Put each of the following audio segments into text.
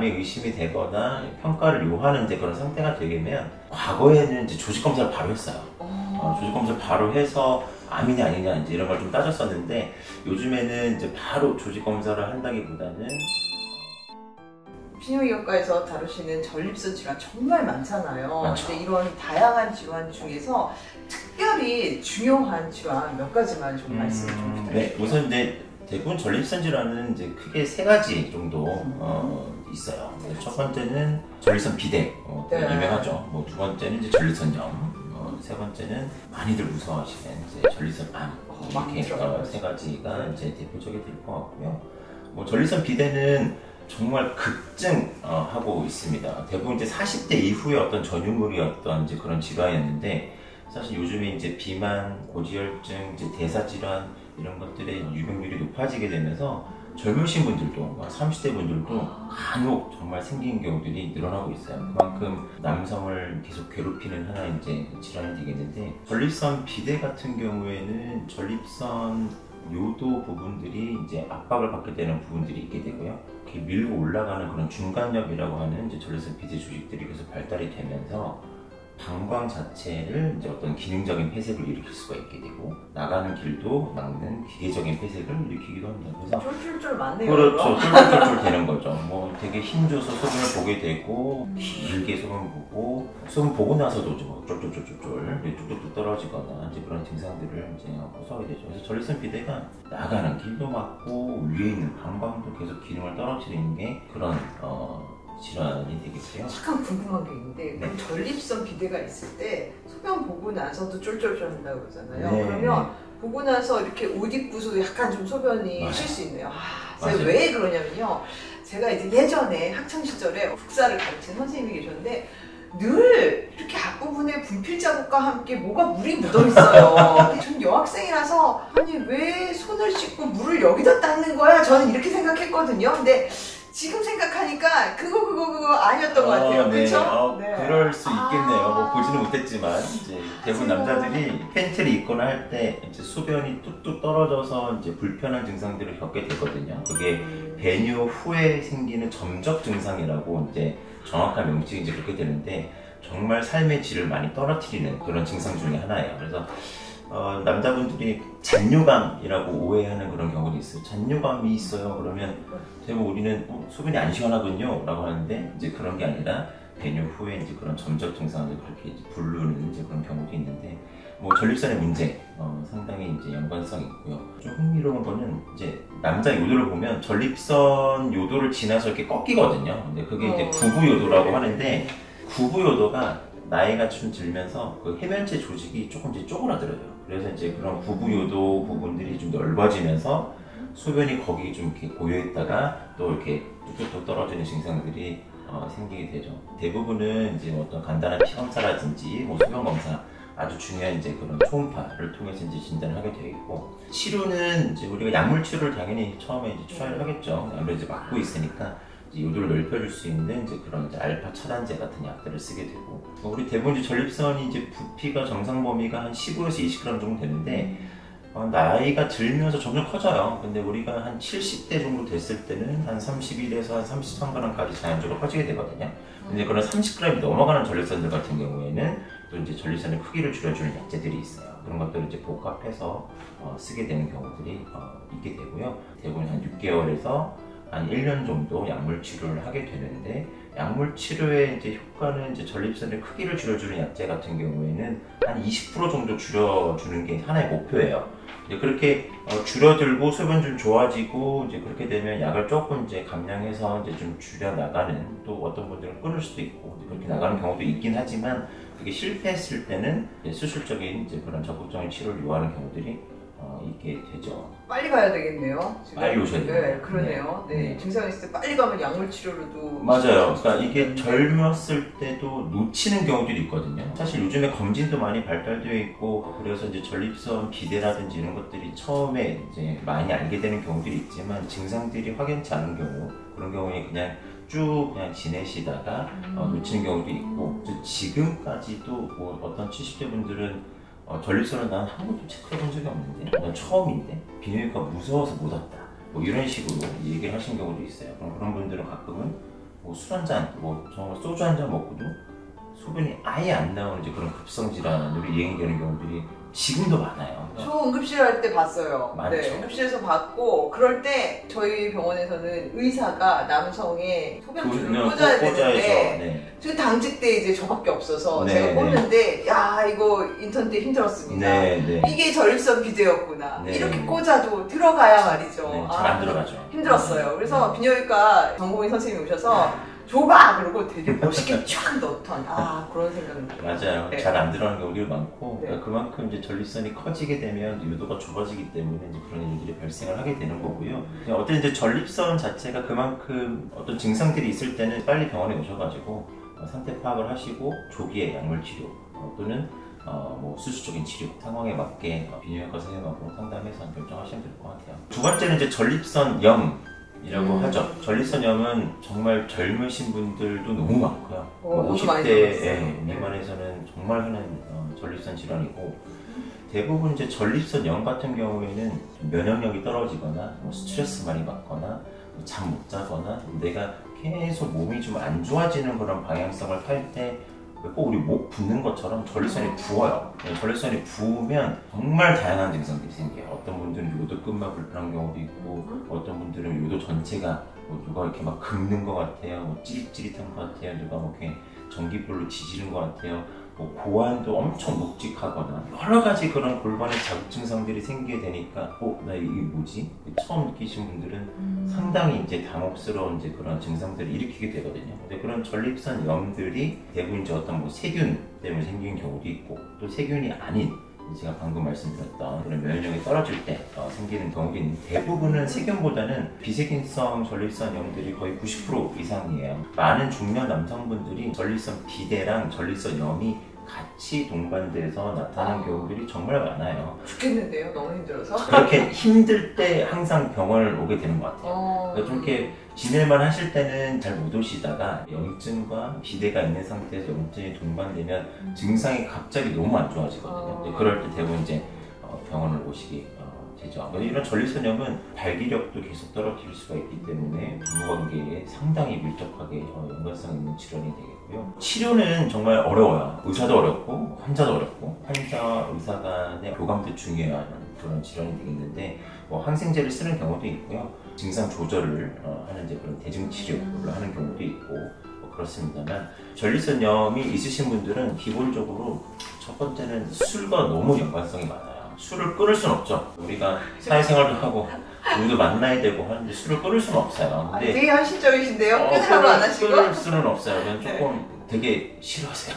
암이 의심이 되거나 평가를 요하는 이제 그런 상태가 되면 과거에는 이제 조직 검사를 바로 했어요. 조직 검사를 바로 해서 암이냐 아니냐 이제 이런 걸 좀 따졌었는데 요즘에는 이제 바로 조직 검사를 한다기보다는 신경외과에서 다루시는 전립선 질환 정말 많잖아요. 근데 이런 다양한 질환 중에서 특별히 중요한 질환 몇 가지만 좀 말씀 좀 부탁드립니다. 네, 우선 이제 대부분 전립선 질환은 이제 크게 3가지 정도 있어요. 첫 번째는 전립선 비대, 네. 유명하죠. 뭐 두 번째는 이제 전립선염, 세 번째는 많이들 무서워하시는 이제 전립선 암. 이렇게 3가지가 이제 대표적이 될 것 같고요. 뭐 전립선 비대는 정말 급증하고 있습니다. 대부분 이제 40대 이후에 어떤 전유물이었던 이제 그런 질환이었는데 사실 요즘에 이제 비만, 고지혈증, 이제 대사질환 이런 것들의 유병률이 높아지게 되면서 젊으신 분들도 30대 분들도 간혹 정말 생긴 경우들이 늘어나고 있어요. 그만큼 남성을 계속 괴롭히는 하나의 이제 질환이 되겠는데 전립선 비대 같은 경우에는 전립선 요도 부분들이 이제 압박을 받게 되는 부분들이 있게 되고요. 이렇게 밀고 올라가는 그런 중간엽이라고 하는 이제 전립선 비대 조직들이 계속 발달이 되면서 방광 자체를 이제 어떤 기능적인 폐색을 일으킬 수가 있게 되고 나가는 길도 막는 기계적인 폐색을 일으키기도 합니다. 그래서 쫄쫄쫄 맞네요. 그렇죠. 쫄쫄쫄쫄 되는 거죠. 뭐 되게 힘줘서 소변을 보게 되고 길게 소변 보고 소변 보고 나서도 뭐 쫄쫄쫄쫄쫄 뚝뚝뚝 떨어지거나 이제 그런 증상들을 이제 호소하게 되죠. 그래서 전립선 비대가 나가는 길도 막고 위에 있는 방광도 계속 기능을 떨어뜨리는 게 그런 질환이 되겠고요. 잠깐 궁금한 게 있는데 네. 전립선 비대가 있을 때 소변 보고 나서도 쫄쫄쫄 한다고 그러잖아요. 네. 그러면 보고 나서 이렇게 옷 입고서도 약간 좀 소변이 쉴 수 있네요. 제가 왜 그러냐면요. 제가 이제 예전에 학창 시절에 국사를 가르친 선생님이 계셨는데 늘 이렇게 앞부분에 분필 자국과 함께 뭐가 물이 묻어 있어요. 전 여학생이라서 아니 왜 손을 씻고 물을 여기다 닦는 거야? 저는 이렇게 생각했거든요. 근데 지금 생각하니까 그거 아니었던 것 같아요. 네. 그렇죠? 네. 그럴 수 있겠네요. 뭐 보지는 못했지만 이제 대부분 남자들이 팬티를 입거나 할 때 이제 소변이 뚝뚝 떨어져서 이제 불편한 증상들을 겪게 되거든요. 그게 배뇨 후에 생기는 점적 증상이라고 이제 정확한 명칭이 이제 그렇게 되는데 정말 삶의 질을 많이 떨어뜨리는 그런 증상 중에 하나예요. 그래서 남자분들이 잔뇨감이라고 오해하는 그런 경우도 있어요. 잔뇨감이 있어요. 그러면 대부분 우리는 소변이 안 시원하군요 라고 하는데 이제 그런 게 아니라 배뇨 후에 이제 그런 점적 증상을 그렇게 이제 부르는 이제 그런 경우도 있는데 뭐 전립선의 문제 상당히 이제 연관성이 있고요. 좀 흥미로운 거는 이제 남자 요도를 보면 전립선 요도를 지나서 이렇게 꺾이거든요. 근데 그게 이제 구부 요도라고 하는데 구부 요도가 나이가 좀 들면서 그 해면체 조직이 조금 이제 쪼그라들어요. 그래서 이제 그런 구부 요도 부분들이 좀 넓어지면서 소변이 거기 좀 이렇게 고여있다가 또 이렇게 뚝뚝뚝 떨어지는 증상들이 생기게 되죠. 대부분은 이제 어떤 간단한 피 검사라든지 뭐 소변 검사 아주 중요한 이제 그런 초음파를 통해서 이제 진단을 하게 되어 있고 치료는 이제 우리가 약물 치료를 당연히 처음에 이제 추가를 하겠죠. 아무래도 이제 막고 있으니까 이제 요도를 넓혀줄 수 있는 이제 그런 이제 알파 차단제 같은 약들을 쓰게 되고 우리 대부분 이제 전립선이 이제 부피가 정상 범위가 한 15에서 20g 정도 되는데 나이가 들면서 점점 커져요. 근데 우리가 한 70대 정도 됐을 때는 한 31에서 한 33g까지 자연적으로 커지게 되거든요. 근데 그런 30g이 넘어가는 전립선들 같은 경우에는 또 이제 전립선의 크기를 줄여주는 약제들이 있어요. 그런 것들을 이제 복합해서 쓰게 되는 경우들이 있게 되고요. 대부분 한 6개월에서 한 1년 정도 약물 치료를 하게 되는데 약물 치료의 이제 효과는 이제 전립선의 크기를 줄여주는 약제 같은 경우에는 한 20% 정도 줄여주는 게 하나의 목표예요. 이제 그렇게 줄어들고 소변 좀 좋아지고 이제 그렇게 되면 약을 조금 이제 감량해서 이제 좀 줄여 나가는 또 어떤 분들은 끊을 수도 있고 그렇게 나가는 경우도 있긴 하지만 그게 실패했을 때는 이제 수술적인 이제 그런 적극적인 치료를 요하는 경우들이 있게 되죠. 빨리 가야 되겠네요. 지금. 빨리 오셔야 돼요. 네, 그러네요. 네. 증상이 있을 때 빨리 가면 약물 치료로도 맞아요. 그러니까 이게 젊었을 때도 놓치는 경우들이 있거든요. 사실 요즘에 검진도 많이 발달되어 있고 그래서 이제 전립선 비대라든지 이런 것들이 처음에 이제 많이 알게 되는 경우들이 있지만 증상들이 확연치 않은 경우 그런 경우에 쭉 지내시다가 놓치는 경우도 있고 지금까지도 뭐 어떤 70대 분들은 전립선을 난 한 번도 체크해 본 적이 없는데 난 처음인데 비뇨기과 무서워서 못 왔다 뭐 이런 식으로 얘기를 하신 경우도 있어요. 그런 분들은 가끔은 뭐 술 한 잔, 뭐 정말 소주 한 잔 먹고도 소변이 아예 안 나오는 이제 그런 급성 질환으로 유행되는 경우들이 지금도 많아요. 저 응급실 할 때 봤어요. 많죠. 네, 응급실에서 봤고 그럴 때 저희 병원에서는 의사가 남성의 소변줄을 꽂아야 되는데 그 당직 때 이제 저밖에 없어서 네, 제가 꽂는데 야 이거 인턴 때 힘들었습니다. 이게 전립선 비대였구나. 이렇게 꽂아도 들어가야 말이죠. 잘 안 들어가죠. 힘들었어요. 그래서 비뇨기과 전공의 선생님이 오셔서 줘봐! 그러고 되게 멋있게 쫙 넣던 그런 생각이 나요. 맞아요. 네. 잘 안 들어가는 경우가 많고 네. 그러니까 그만큼 이제 전립선이 커지게 되면 유도가 좁아지기 때문에 이제 그런 일들이 발생을 하게 되는 거고요. 어떤 이제 전립선 자체가 그만큼 어떤 증상들이 있을 때는 빨리 병원에 오셔가지고 상태 파악을 하시고 조기에 약물 치료 또는 뭐 수술적인 치료 상황에 맞게 비뇨기과 선생님하고 상담해서 결정하시면 될 것 같아요. 두 번째는 이제 전립선염 이라고 하죠. 전립선염은 정말 젊으신 분들도 너무 많고요. 50대 미만에서는 정말 흔한 전립선 질환이고 대부분 이제 전립선염 같은 경우에는 면역력이 떨어지거나 뭐 스트레스 많이 받거나 잠 못 자거나 내가 계속 몸이 좀 안 좋아지는 그런 방향성을 탈 때 꼭 우리 목 붓는 것처럼 전립선이 부어요. 전립선이 부으면 정말 다양한 증상들이 생겨요. 어떤 분들은 요도끝만 불편한 경우도 있고 어떤 분들은 요도 전체가 뭐 누가 이렇게 막 긁는 것 같아요. 뭐 찌릿찌릿한 것 같아요. 누가 뭐 이렇게 전기불로 지지는 것 같아요. 뭐 고환도 엄청 묵직하거나 여러 가지 그런 골반의 자극 증상들이 생기게 되니까 나 이게 뭐지? 처음 느끼신 분들은 상당히 이제 당혹스러운 이제 그런 증상들을 일으키게 되거든요. 근데 그런 전립선염들이 대부분 이제 어떤 뭐 세균 때문에 생긴 경우도 있고 또 세균이 아닌 제가 방금 말씀드렸던 그런 면역력이 떨어질 때 생기는 경우도 있는데 대부분은 세균보다는 비세균성 전립선염들이 거의 90% 이상이에요. 많은 중년 남성분들이 전립선 비대랑 전립선염이 같이 동반돼서 나타나는 경우들이 정말 많아요. 죽겠는데요? 너무 힘들어서? 그렇게 힘들 때 항상 병원을 오게 되는 것 같아요. 그러니까 좀 이렇게 지낼만 하실 때는 잘 못 오시다가 염증과 비대가 있는 상태에서 염증이 동반되면 증상이 갑자기 너무 안 좋아지거든요. 그럴 때 대부분 이제 병원을 오시게 되죠. 이런 전립선염은 발기력도 계속 떨어질 수가 있기 때문에 부부관계에 상당히 밀접하게 연관성 있는 질환이 되겠고요. 치료는 정말 어려워요. 의사도 어렵고 환자도 어렵고 환자 의사 간의 교감도 중요한 그런 질환이 되겠는데 뭐 항생제를 쓰는 경우도 있고요. 증상 조절을 하는 이제 그런 대증치료를 하는 경우도 있고 그렇습니다만 전립선염이 있으신 분들은 기본적으로 첫 번째는 술과 너무 연관성이 많아요. 술을 끊을 수는 없죠. 우리가 사회생활도 하고 우리도 만나야 되고 하는데 술을 끊을 수는 없어요. 근데 되게 현실적이신데요? 끊으라고 안 하시고? 끊을 수는 없어요. 그냥 조금 되게 싫어하세요.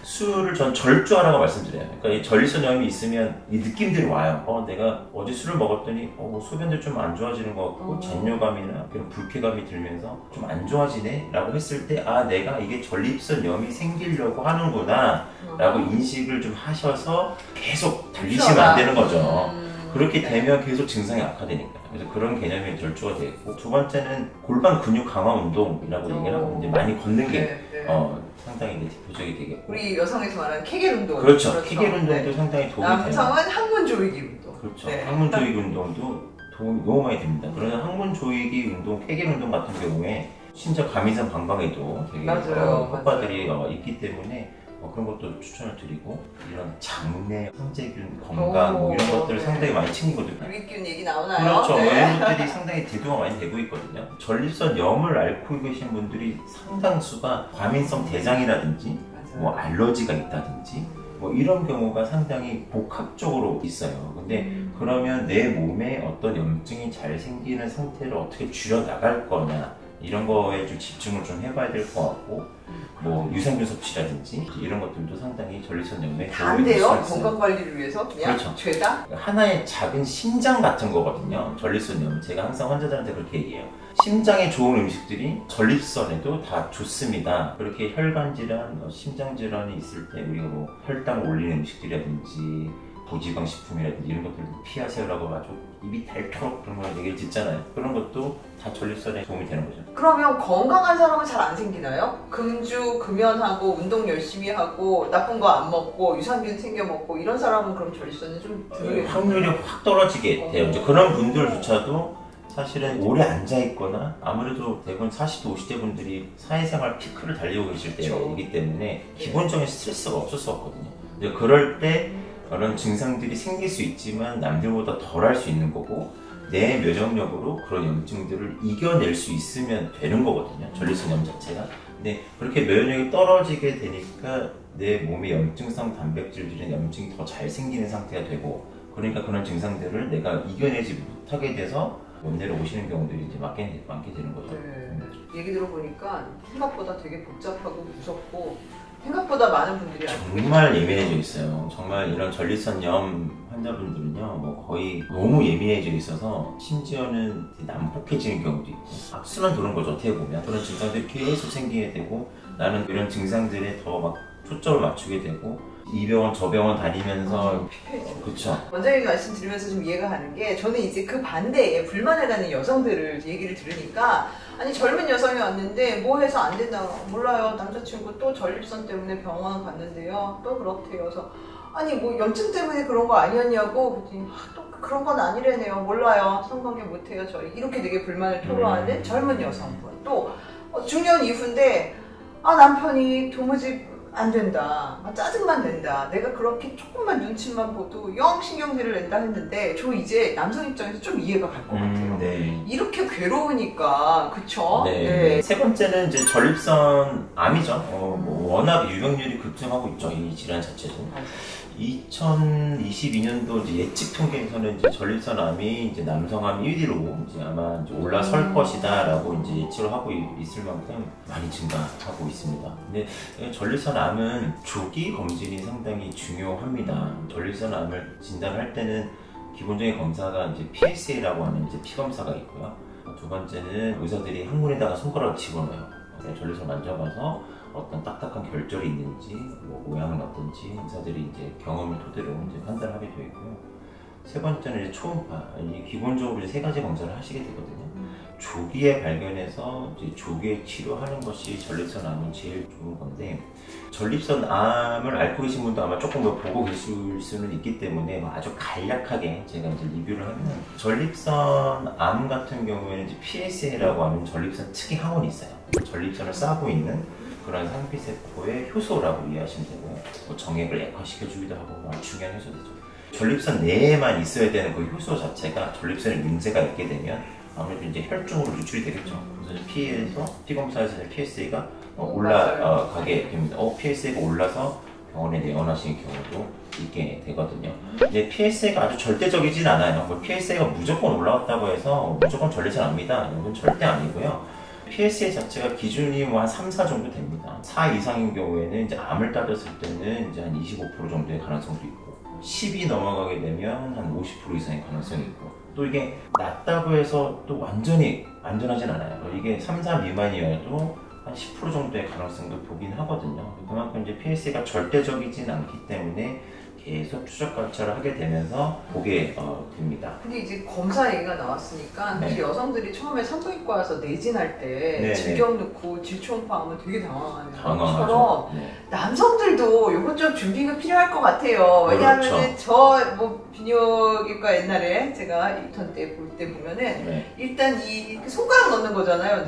술을 전 절주하라고 말씀드려요. 그러니까 이 전립선염이 있으면 이 느낌들이 와요. 내가 어제 술을 먹었더니 소변도 좀 안 좋아지는 것 같고 잔뇨감이나 그런 불쾌감이 들면서 좀 안 좋아지네 라고 했을 때 내가 이게 전립선염이 생기려고 하는구나 라고 인식을 좀 하셔서 계속 달리시면 안 되는 거죠. 그렇게 되면 계속 증상이 악화되니까. 그래서 그런 개념이 절주가 되고 두 번째는 골반 근육 강화 운동이라고 얘기를 하고 이제 많이 걷는 게 상당히 이제 대표적이 되겠고 우리 여성에서 말하는 케겔 운동 그렇죠. 케겔 운동도 상당히 도움이 돼요. 남성은 항문 조이기 운동 그렇죠. 항문 조이기 운동도 도움이 너무 많이 됩니다. 그러나 항문 조이기 운동, 케겔 운동 같은 경우에 심지어 가미산 방광에도 되게 효과들이 있기 때문에 그런 것도 추천을 드리고 이런 장내, 황제균, 건강 뭐 이런 것들을 상당히 많이 챙기거든요. 유익균 얘기 나오나요? 그렇죠. 이런 것들이 상당히 대두가 많이 되고 있거든요. 전립선염을 앓고 계신 분들이 상당수가 과민성 대장이라든지 뭐 알러지가 있다든지 뭐 이런 경우가 상당히 복합적으로 있어요. 근데 그러면 내 몸에 어떤 염증이 잘 생기는 상태를 어떻게 줄여 나갈 거냐 이런 거에 좀 집중을 좀 해봐야 될 것 같고 뭐 유산균 섭취라든지 이런 것들도 상당히 전립선염에 도움이 될 수 있어요. 건강 관리를 위해서 그냥 그렇죠. 죄다? 하나의 작은 심장 같은 거거든요. 전립선염. 제가 항상 환자들한테 그렇게 얘기해요. 심장에 좋은 음식들이 전립선에도 다 좋습니다. 그렇게 혈관 질환, 심장 질환이 있을 때 우리가 뭐 혈당을 올리는 음식들이라든지 고지방 식품이라든지 이런 것들을 피하세요라고 아주 입이 닳도록 그런 걸 얘기를 듣잖아요. 그런 것도 다 전립선에 도움이 되는 거죠. 그러면 건강한 사람은 잘 안 생기나요? 금주, 금연하고 운동 열심히 하고 나쁜 거 안 먹고 유산균 챙겨 먹고 이런 사람은 그럼 전립선이 좀 덜... 확률이 확 떨어지게 돼요. 이제 그런 분들조차도 사실은 오래 앉아있거나 아무래도 대부분 40대, 50대 분들이 사회생활 피크를 달리고 계실 때이기 때문에 기본적인 스트레스가 없을 수 없거든요. 근데 그럴 때 그런 증상들이 생길 수 있지만 남들보다 덜 할 수 있는 거고 내 면역력으로 그런 염증들을 이겨낼 수 있으면 되는 거거든요. 전립선염 자체가. 근데 그렇게 면역력이 떨어지게 되니까 내 몸의 염증성 단백질들은 염증이 더 잘 생기는 상태가 되고 그러니까 그런 증상들을 내가 이겨내지 못하게 돼서 원내로 오시는 경우들이 이제 많게 되는 거죠. 네. 얘기 들어보니까 생각보다 되게 복잡하고 무섭고 생각보다 많은 분들이 정말 예민해져 있어요. 정말 이런 전립선염 환자분들은요, 뭐 거의 너무 예민해져 있어서 심지어는 난폭해지는 경우도 있고 악순환 도는 거죠. 어떻게 보면 그런 증상들이 계속 생기게 되고 나는 이런 증상들에 더 막 초점을 맞추게 되고 이 병원 저 병원 다니면서 그렇죠. 원장님 말씀 드리면서 좀 이해가 가는 게 저는 이제 그 반대에 불만을 가는 여성들을 얘기를 들으니까 아니 젊은 여성이 왔는데 뭐 해서 안 된다고 몰라요. 남자친구 또 전립선 때문에 병원 갔는데요. 또 그렇대요. 그래서 아니 뭐 염증 때문에 그런 거 아니었냐고 그랬더니 또 그런 건 아니래네요. 몰라요. 성관계 못해요. 저희 이렇게 되게 불만을 토로하는 젊은 여성분 또 중년 이후인데 아 남편이 도무지 안 된다. 짜증만 낸다. 내가 그렇게 조금만 눈치만 보도 영 신경질을 낸다 했는데 저 이제 남성 입장에서 좀 이해가 갈 것 같아요. 네. 이렇게 괴로우니까 그쵸? 네. 네. 세 번째는 이제 전립선 암이죠. 뭐 워낙 유병률이 급증하고 있죠. 이 질환 자체도. 2022년도 이제 예측 통계에서는 이제 전립선 암이 이제 남성암 1위로 이제 아마 이제 올라설 것이다라고 이제 예측을 하고 있을 만큼 많이 증가하고 있습니다. 근데 전립선 암은 조기 검진이 상당히 중요합니다. 전립선 암을 진단할 때는 기본적인 검사가 이제 PSA라고 하는 이제 피 검사가 있고요. 두 번째는 의사들이 항문에다가 손가락을 집어넣어요. 전립선 만져봐서 어떤 딱딱한 결절이 있는지, 뭐 모양은 어떤지 의사들이 이제 경험을 토대로 이제 판단하게 되어 있고요. 세 번째는 이제 초음파. 기본적으로 이제 세 가지 검사를 하시게 되거든요. 조기에 발견해서 이제 조기에 치료하는 것이 전립선 암이 제일 좋은 건데 전립선 암을 앓고 계신 분도 아마 조금 더 보고 계실 수는 있기 때문에 아주 간략하게 제가 이제 리뷰를 하면 전립선 암 같은 경우에는 이제 PSA라고 하는 전립선 특이 항원이 있어요. 전립선을 싸고 있는 그런 상피세포의 효소라고 이해하시면 되고요. 뭐 정액을 액화시켜주기도 하고 중요한 효소들이죠. 전립선 내에만 있어야 되는 그 효소 자체가 전립선에 문제가 있게 되면 아무래도 이제 혈중으로 유출이 되겠죠. 그래서 피에서 피검사에서 PSA가 올라가게 됩니다. PSA가 올라서 병원에 내원하시는 경우도 있게 되거든요. 이제 PSA가 아주 절대적이진 않아요. 뭐 PSA가 무조건 올라왔다고 해서 무조건 전립선 암이다. 이건 절대 아니고요. PSA 자체가 기준이 뭐 한 3, 4 정도 됩니다. 4 이상인 경우에는 이제 암을 따졌을 때는 이제 한 25% 정도의 가능성도 있고 10이 넘어가게 되면 한 50% 이상의 가능성이 있고 또 이게 낮다고 해서 또 완전히 안전하진 않아요. 이게 3, 4 미만이어도 한 10% 정도의 가능성도 보긴 하거든요. 그만큼 이제 PSA가 절대적이진 않기 때문에 계속 추적 관찰을 하게 되면서 보게 됩니다. 근데 이제 검사 얘기가 나왔으니까 사실 여성들이 처음에 산부인과 와서 내진할 때 질경 넣고 질초음파하면 되게 당황하는 것처럼 남성들도 이것좀 준비가 필요할 것 같아요. 왜냐하면 저 뭐 비뇨기과 옛날에 제가 2턴 때 볼 때 보면은 일단 이 손가락 넣는 거잖아요.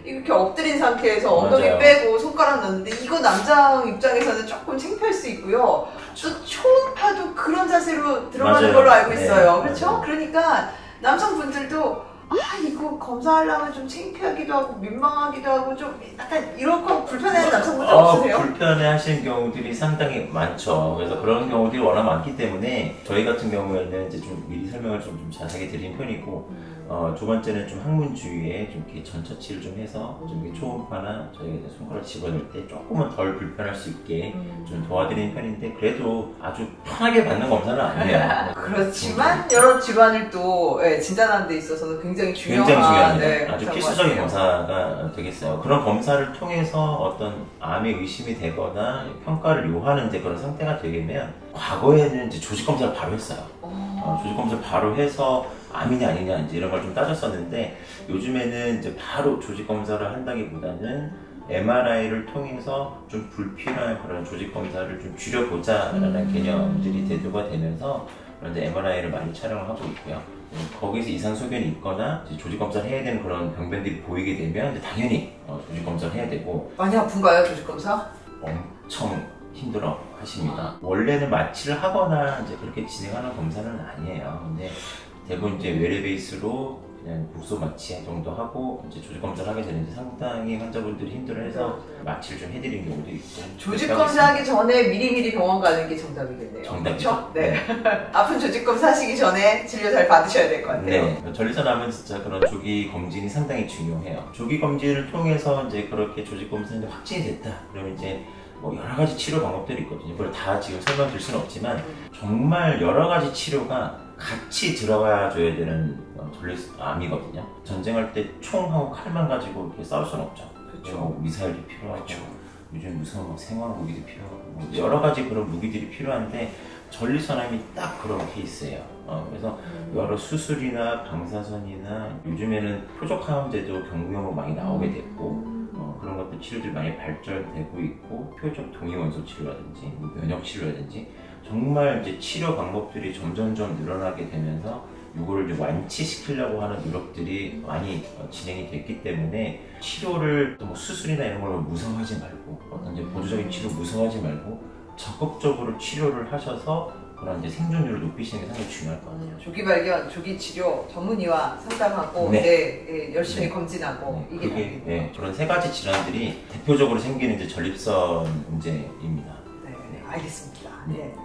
이렇게 엎드린 상태에서 엉덩이 빼고 손가락 넣는데 이거 남자 입장에서는 조금 창피할 수 있고요. 또 초음파도 그런 자세로 들어가는 걸로 알고 있어요. 그렇죠? 그러니까 남성분들도 이거 검사하려면 좀 창피하기도 하고 민망하기도 하고 좀 약간 이런 거 불편해하는 남성분들 없으세요? 불편해하시는 경우들이 상당히 많죠. 그래서 그런 경우들이 워낙 많기 때문에 저희 같은 경우에는 이제 좀 미리 설명을 좀 자세하게 드리는 편이고 두 번째는 좀 항문 주위에 좀 이렇게 전처치를 좀 해서 좀 이렇게 초음파나 저희가 이제 손가락 집어넣을 때 조금은 덜 불편할 수 있게 좀 도와드리는 편인데 그래도 아주 편하게 받는 검사는 아니에요. 그렇지만 여러 질환을 또 진단하는 데 있어서는 굉장히 중요합니다. 아주 필수적인 같아요. 검사가 되겠어요. 그런 검사를 통해서 어떤 암의 의심이 되거나 평가를 요하는 이제 그런 상태가 되면 과거에는 이제 조직 검사를 바로 했어요. 조직 검사를 바로 해서 암이냐 아니냐 이제 이런 걸 좀 따졌었는데 요즘에는 이제 바로 조직 검사를 한다기보다는 MRI를 통해서 좀 불필요한 그런 조직 검사를 좀 줄여보자라는 개념들이 대두가 되면서 그런데 MRI를 많이 촬영을 하고 있고요. 거기서 이상 소견이 있거나 이제 조직 검사를 해야 되는 그런 병변들이 보이게 되면 이제 당연히 조직 검사를 해야 되고. 많이 아픈가요, 조직 검사? 엄청 힘들어 하십니다. 원래는 마취를 하거나 이제 그렇게 진행하는 검사는 아니에요. 근데 대부분 이제 외래 베이스로 그냥 국소 마취 정도 하고 이제 조직 검사를 하게 되는데 상당히 환자분들이 힘들어해서 마취를 좀 해드리는 경우도 있고. 조직 검사하기 전에 미리미리 병원 가는 게 정답이겠네요. 정답이죠. 그렇죠? 네. 아픈 조직 검사 하시기 전에 진료 잘 받으셔야 될 것 같아요. 네. 전립선암은 진짜 그런 조기 검진이 상당히 중요해요. 조기 검진을 통해서 이제 그렇게 조직 검사가 확진이 됐다. 그러면 이제 뭐 여러 가지 치료 방법들이 있거든요. 그걸 다 지금 설명드릴 수는 없지만 정말 여러 가지 치료가 같이 들어가야 줘야 되는 전립암이거든요. 전쟁할 때 총하고 칼만 가지고 이렇게 싸울 수는 없죠. 그렇죠. 뭐 미사일도 필요하고 요즘 무슨 생화학 무기도 필요하고 뭐 여러 가지 그런 무기들이 필요한데 전립선암이 딱 그런 케이스예요. 그래서 여러 수술이나 방사선이나 요즘에는 표적항암제도 경구용으로 많이 나오게 됐고 그런 것들 치료들이 많이 발전되고 있고 표적 동위원소 치료라든지 면역 치료라든지 정말 이제 치료 방법들이 점점점 늘어나게 되면서 이거를 이제 완치시키려고 하는 노력들이 많이 진행이 됐기 때문에 치료를 또 뭐 수술이나 이런 걸 무서워하지 말고 어떤 이제 보조적인 치료 무서워하지 말고 적극적으로 치료를 하셔서 그런 이제 생존율을 높이시는 게 상당히 중요할 것 같아요. 조기 발견, 조기 치료 전문의와 상담하고 열심히 검진하고 이게 그게 그런 세 가지 질환들이 대표적으로 생기는 이제 전립선 문제입니다. 네, 알겠습니다. 네. 네.